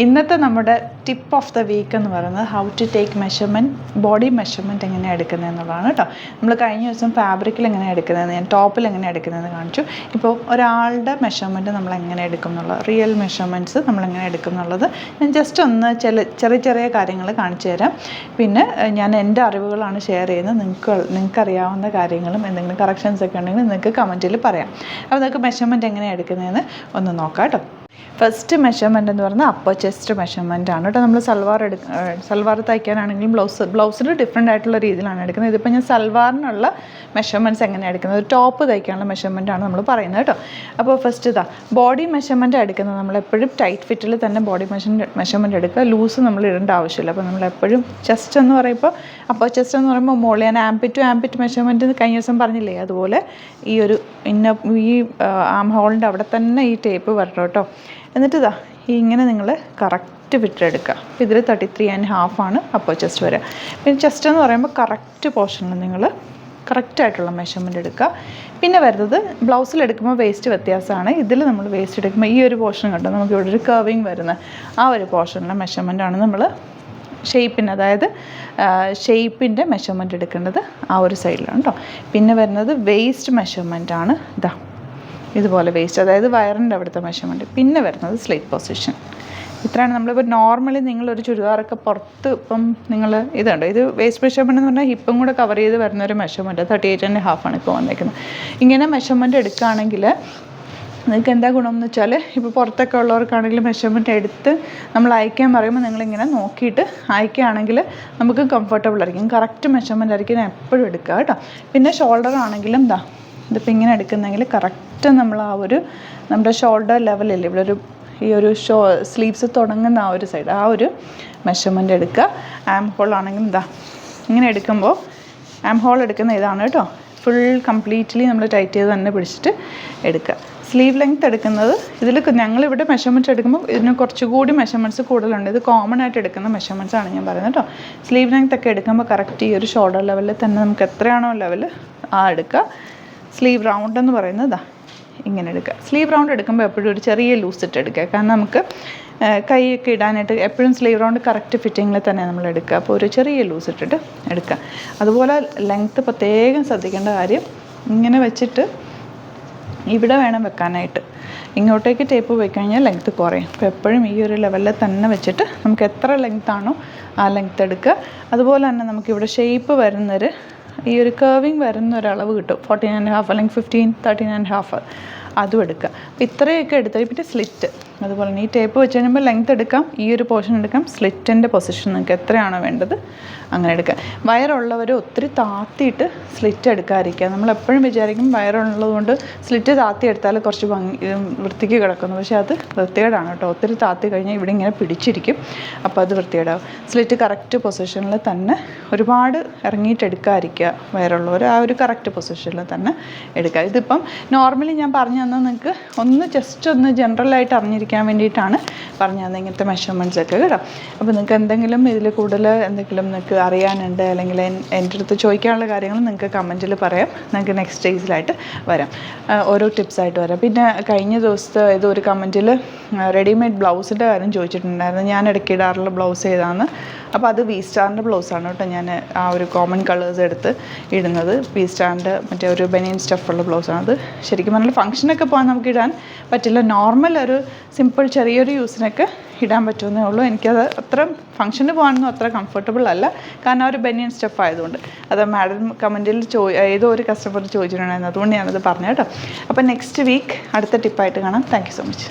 ഇന്നത്തെ നമ്മുടെ tip of the week എന്ന് പറയുന്നത് how to take measurement, body measurement എങ്ങനെയാണ് എടുക്കുന്നത് എന്നുള്ളതാണ് കേട്ടോ. നമ്മൾ കഴിഞ്ഞ ദിവസം ഫാബ്രിക്കിൽ എങ്ങനെയാണ് എടുക്കുന്നതെന്ന്, ഞാൻ ടോപ്പിൽ എങ്ങനെയാണ് എടുക്കുന്നതെന്ന് കാണിച്ചു. ഇപ്പോൾ ഒരാളുടെ മെഷർമെൻറ്റ് നമ്മൾ എങ്ങനെ എടുക്കും എന്നുള്ളത്, റിയൽ മെഷർമെൻറ്റ്സ് നമ്മൾ എങ്ങനെ എടുക്കും എന്നുള്ളത് ഞാൻ ജസ്റ്റ് ഒന്ന് ചെറിയ ചെറിയ കാര്യങ്ങൾ കാണിച്ചു തരാം. പിന്നെ ഞാൻ എൻ്റെ അറിവുകളാണ് ഷെയർ ചെയ്യുന്നത്. നിങ്ങൾക്കറിയാവുന്ന കാര്യങ്ങളും എന്തെങ്കിലും കറക്ഷൻസ് ഒക്കെ ഉണ്ടെങ്കിൽ നിങ്ങൾക്ക് കമൻറ്റിൽ പറയാം. അപ്പോൾ നിങ്ങൾക്ക് മെഷർമെൻറ്റ് എങ്ങനെയാണ് എടുക്കുന്നതെന്ന് ഒന്ന് നോക്കാം കേട്ടോ. ഫസ്റ്റ് മെഷർമെൻറ്റ് എന്ന് പറയുന്നത് അപ്പർ ചെസ്റ്റ് മെഷർമെൻറ്റ് ആണ് കേട്ടോ. നമ്മൾ സൽവാർ തയ്ക്കാനാണെങ്കിലും ബ്ലൗസിൽ ഡിഫറെൻ്റ് ആയിട്ടുള്ള രീതിയിലാണ് എടുക്കുന്നത്. ഇതിപ്പോൾ ഞാൻ സൽവാറിനുള്ള മെഷർമെൻറ്റ്സ് എങ്ങനെയാണ് എടുക്കുന്നത്, ഒരു ടോപ്പ് തയ്ക്കാനുള്ള മെഷർമെൻറ്റ് ആണ് നമ്മൾ പറയുന്നത് കേട്ടോ. അപ്പോൾ ഫസ്റ്റ് ബോഡി മെഷർമെൻറ്റ് എടുക്കുന്നത് നമ്മളെപ്പോഴും ടൈറ്റ് ഫിറ്റിൽ തന്നെ ബോഡി മെഷർമെൻറ്റ് എടുക്കുക. ലൂസ് നമ്മൾ ഇടേണ്ട ആവശ്യമില്ല. അപ്പോൾ നമ്മളെപ്പോഴും ചെസ്റ്റ് എന്ന് പറയുമ്പോൾ, അപ്പർ ചെസ്റ്റ് എന്ന് പറയുമ്പോൾ മുകളിൽ ഞാൻ ആംപിറ്റ് മെഷർമെൻറ്റ് കഴിഞ്ഞ ദിവസം പറഞ്ഞില്ലേ, അതുപോലെ ഈ ആം ഹോളിൻ്റെ അവിടെ തന്നെ ഈ ടേപ്പ് വരണം കേട്ടോ. എന്നിട്ട് ഇങ്ങനെ നിങ്ങൾ കറക്റ്റ് ഫിറ്റെടുക്കുക. ഇതിൽ 33.5 ആണ് അപ്പർ ചെസ്റ്റ് വരിക. പിന്നെ ചെസ്റ്റ് എന്ന് പറയുമ്പോൾ കറക്റ്റ് പോർഷനിൽ നിങ്ങൾ കറക്റ്റായിട്ടുള്ള മെഷർമെൻറ്റ് എടുക്കുക. പിന്നെ വരുന്നത് ബ്ലൗസിലെടുക്കുമ്പോൾ വേസ്റ്റ് വ്യത്യാസമാണ്. ഇതിൽ നമ്മൾ വേസ്റ്റ് എടുക്കുമ്പോൾ ഈ ഒരു പോർഷൻ കണ്ടോ, നമുക്ക് ഇവിടെ ഒരു കർവിങ് വരുന്ന ആ ഒരു പോർഷനിലെ മെഷർമെൻറ്റാണ് നമ്മൾ ഷേപ്പിന്, അതായത് ഷേപ്പിൻ്റെ മെഷർമെൻറ്റ് എടുക്കേണ്ടത് ആ ഒരു സൈഡിലാണ് കേട്ടോ. പിന്നെ വരുന്നത് വേസ്റ്റ് മെഷർമെൻറ്റ് ആണ്. ഇതുപോലെ വേസ്റ്റ്, അതായത് വയറിൻ്റെ അവിടുത്തെ മെഷർമെൻറ്റ്. പിന്നെ വരുന്നത് സ്ലിറ്റ് പൊസിഷൻ. ഇത്രയാണ്. നമ്മളിപ്പോൾ നോർമലി നിങ്ങളൊരു ചുരിദാറൊക്കെ പുറത്ത് ഇപ്പം ഇത് വേസ്റ്റ് മെഷർമെൻറ്റ് എന്ന് പറഞ്ഞാൽ ഹിപ്പും കൂടെ കവർ ചെയ്ത് വരുന്നൊരു മെഷർമെൻറ്റ് 38.5 ആണ് ഇപ്പോൾ വന്നേക്കുന്നത്. ഇങ്ങനെ മെഷർമെൻറ്റ് എടുക്കുകയാണെങ്കിൽ നിങ്ങൾക്ക് എന്താ ഗുണമെന്ന് വെച്ചാൽ, ഇപ്പോൾ പുറത്തൊക്കെ ഉള്ളവർക്കാണെങ്കിലും മെഷർമെൻറ്റ് എടുത്ത് നമ്മൾ അയക്കാൻ പറയുമ്പോൾ നിങ്ങളിങ്ങനെ നോക്കിയിട്ട് അയക്കുകയാണെങ്കിൽ നമുക്ക് കംഫർട്ടബിൾ ആയിരിക്കും. കറക്റ്റ് മെഷർമെൻറ്റ് ആയിരിക്കും എപ്പോഴും എടുക്കുക കേട്ടോ. പിന്നെ ഷോൾഡർ ആണെങ്കിലും ഇതിപ്പോൾ ഇങ്ങനെ എടുക്കുന്നെങ്കിൽ കറക്റ്റ് നമ്മൾ നമ്മുടെ ഷോൾഡർ ലെവലില്ലേ, ഇവിടെ ഈ ഒരു സ്ലീവ്സ് തുടങ്ങുന്ന ആ ഒരു സൈഡ്, ആ ഒരു മെഷർമെൻറ്റ് എടുക്കുക. ആം ഹോൾ ആണെങ്കിലും ഇങ്ങനെ എടുക്കുമ്പോൾ ആം ഹോൾ എടുക്കുന്ന ഇതാണ് കേട്ടോ. ഫുൾ കംപ്ലീറ്റ്ലി നമ്മൾ ടൈറ്റ് ചെയ്ത് തന്നെ പിടിച്ചിട്ട് എടുക്കുക. സ്ലീവ് ലെങ്ത്ത് എടുക്കുന്നത് ഞങ്ങളിവിടെ മെഷർമെൻറ്റ്സ് എടുക്കുമ്പോൾ ഇതിന് കുറച്ചുകൂടി മെഷർമെൻറ്റ്സ് കൂടുതലുണ്ട്. ഇത് കോമൺ ആയിട്ട് എടുക്കുന്ന മെഷർമെൻറ്റ്സ് ആണ് ഞാൻ പറയുന്നത് കേട്ടോ. സ്ലീവ് ലെങ്ത്ത് ഒക്കെ എടുക്കുമ്പോൾ കറക്റ്റ് ഈ ഒരു ഷോൾഡർ ലെവലിൽ തന്നെ നമുക്ക് എത്രയാണോ ലെവൽ എടുക്കുക. സ്ലീവ് റൗണ്ട് എന്ന് പറയുന്നത് ഇങ്ങനെ എടുക്കുക. സ്ലീവ് റൗണ്ട് എടുക്കുമ്പോൾ എപ്പോഴും ഒരു ചെറിയ ലൂസ് ഇട്ട് എടുക്കുക. കാരണം നമുക്ക് കൈയൊക്കെ ഇടാനായിട്ട് എപ്പോഴും സ്ലീവ് റൗണ്ട് കറക്റ്റ് ഫിറ്റിങ്ങിൽ തന്നെ നമ്മൾ എടുക്കുക. അപ്പോൾ ഒരു ചെറിയ ലൂസ് ഇട്ടിട്ട് എടുക്കുക. അതുപോലെ ലെങ്ത്ത് പ്രത്യേകം ശ്രദ്ധിക്കേണ്ട കാര്യം, ഇങ്ങനെ വെച്ചിട്ട് ഇവിടെ വേണം വെക്കാനായിട്ട്. ഇങ്ങോട്ടേക്ക് ടേപ്പ് പോയി കഴിഞ്ഞാൽ ലെങ്ത്ത് കുറയും. അപ്പോൾ എപ്പോഴും ഈ ഒരു ലെവലിൽ തന്നെ വെച്ചിട്ട് നമുക്ക് എത്ര ലെങ്ത്താണോ ആ ലെങ്ത്ത് എടുക്കുക. അതുപോലെ തന്നെ നമുക്കിവിടെ ഷേപ്പ് വരുന്നൊരു ഈ ഒരു കർവിങ് വരുന്ന ഒരളവ് കിട്ടും. 14.5 അല്ലെങ്കിൽ 15, 13.5 അതും എടുക്കുക. അപ്പോൾ ഇത്രയൊക്കെ എടുത്താൽ പിന്നെ സ്ലിറ്റ് അതുപോലെ തന്നെ ഈ ടേപ്പ് വെച്ച് കഴിയുമ്പോൾ ലെങ്ത്ത് എടുക്കാം, ഈ ഒരു പോർഷൻ എടുക്കാം. സ്ലിറ്റിൻ്റെ പൊസിഷൻ നിങ്ങൾക്ക് എത്രയാണോ വേണ്ടത് അങ്ങനെ എടുക്കുക. വയറുള്ളവർ ഒത്തിരി താത്തിയിട്ട് സ്ലിറ്റ് എടുക്കാതിരിക്കുക. നമ്മളെപ്പോഴും വിചാരിക്കും വയറുള്ളത് കൊണ്ട് സ്ലിറ്റ് താത്തി എടുത്താൽ കുറച്ച് വൃത്തിക്ക് കിടക്കുന്നു. പക്ഷേ അത് വൃത്തികേടാണ് കേട്ടോ. ഒത്തിരി താത്തി കഴിഞ്ഞാൽ ഇവിടെ ഇങ്ങനെ പിടിച്ചിരിക്കും. അപ്പോൾ അത് വൃത്തികേടാവും. സ്ലിറ്റ് കറക്റ്റ് പൊസിഷനിൽ തന്നെ ഒരുപാട് ഇറങ്ങിയിട്ടെടുക്കാതിരിക്കുക. വയറുള്ളവർ ആ ഒരു കറക്റ്റ് പൊസിഷനിൽ തന്നെ എടുക്കുക. ഇതിപ്പം നോർമലി ഞാൻ പറഞ്ഞു തന്നാൽ നിങ്ങൾക്ക് ജസ്റ്റ് ഒന്ന് ജനറലായിട്ട് അറിഞ്ഞിരിക്കാൻ വേണ്ടിയിട്ടാണ് പറഞ്ഞു തന്നത് ഇങ്ങനത്തെ മെഷർമെൻറ്റ്സ് ഒക്കെ കേട്ടോ. അപ്പോൾ നിങ്ങൾക്ക് എന്തെങ്കിലും ഇതിൽ കൂടുതൽ എന്തെങ്കിലും നിങ്ങൾക്ക് അറിയാനുണ്ട് അല്ലെങ്കിൽ എൻ്റെ അടുത്ത് ചോദിക്കാനുള്ള കാര്യങ്ങൾ നിങ്ങൾക്ക് കമൻറ്റിൽ പറയാം. നിങ്ങൾക്ക് നെക്സ്റ്റ് സ്റ്റേജിലായിട്ട് വരാം, ഓരോ ടിപ്സായിട്ട് വരാം. പിന്നെ കഴിഞ്ഞ ദിവസത്തെ ഇതൊരു കമൻറ്റിൽ റെഡിമെയ്ഡ് ബ്ലൗസിൻ്റെ കാര്യം ചോദിച്ചിട്ടുണ്ടായിരുന്നു. ഞാൻ ഇടയ്ക്ക് ഇടാറുള്ള ബ്ലൗസ് ഏതാണെന്ന്. അപ്പോൾ അത് വി സ്റ്റാറിൻ്റെ ബ്ലൗസാണ് കേട്ടോ. ഞാൻ ആ ഒരു കോമൺ കളേഴ്സ് എടുത്ത് ഇടുന്നത് വി സ്റ്റാറിൻ്റെ മറ്റേ ഒരു ബനിയൻ സ്റ്റഫുള്ള ബ്ലൗസാണ്. അത് ശരിക്കും പറഞ്ഞാൽ ഫംഗ്ഷനൊക്കെ പോകാൻ നമുക്ക് ഇടാൻ പറ്റില്ല. നോർമൽ ഒരു സിമ്പിൾ ചെറിയൊരു യൂസിനൊക്കെ ഇടാൻ പറ്റുമെന്നേ ഉള്ളൂ. എനിക്കത് അത്ര ഫംഗ്ഷന് പോകാനൊന്നും അത്ര കംഫർട്ടബിൾ അല്ല, കാരണം ഒരു ബനിയൻ സ്റ്റഫ് ആയതുകൊണ്ട്. അത് മാഡം കമൻറ്റിൽ ഏതോ ഒരു കസ്റ്റമർ ചോദിച്ചിട്ടുണ്ടായിരുന്നു, അതുകൊണ്ട് ഞാനത് പറഞ്ഞു കേട്ടോ. അപ്പോൾ നെക്സ്റ്റ് വീക്ക് അടുത്ത ടിപ്പായിട്ട് കാണാം. Thank you so much.